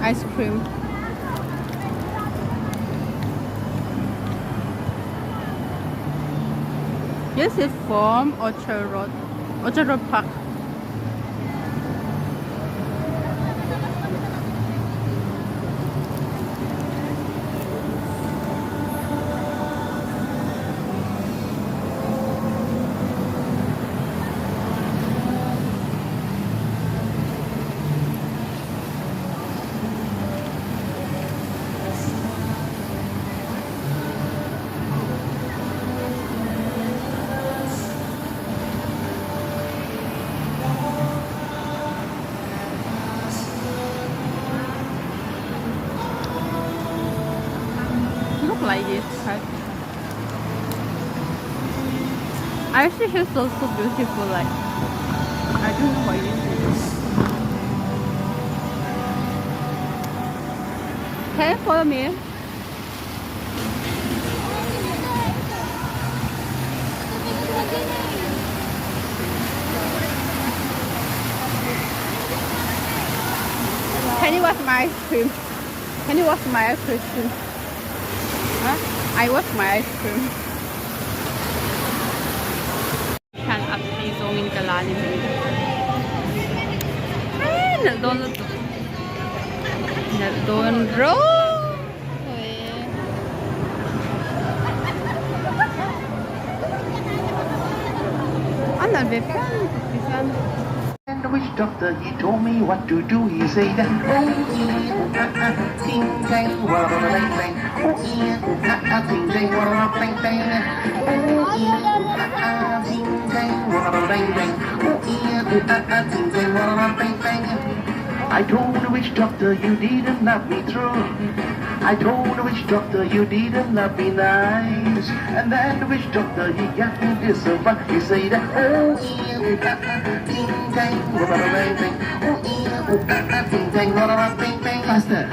ice cream. This is from Orchard Road Park. Look like this, right? I actually feel so beautiful. Like I don't know what it is. Can you follow me? Can you watch my ice cream? Can you watch my ice cream? Huh? I watch my ice cream. Can update so min kalalim. Naldon ro. Ano bepan? Bisan. And which doctor, he told me what to do. He said, oh yeah, ting tang, walla bang bang. Oh yeah, ting tang, walla bang bang. Oh yeah, ting tang, walla bang bang. Oh yeah, ting tang, walla bang bang. I told the witch doctor you didn't love me true. I told the witch doctor you didn't love me nice. And then the witch doctor he got me this fun. He said, oh yeah, ting tang, walla bang bang. Oh yeah, ting tang, walla bang bang. Faster.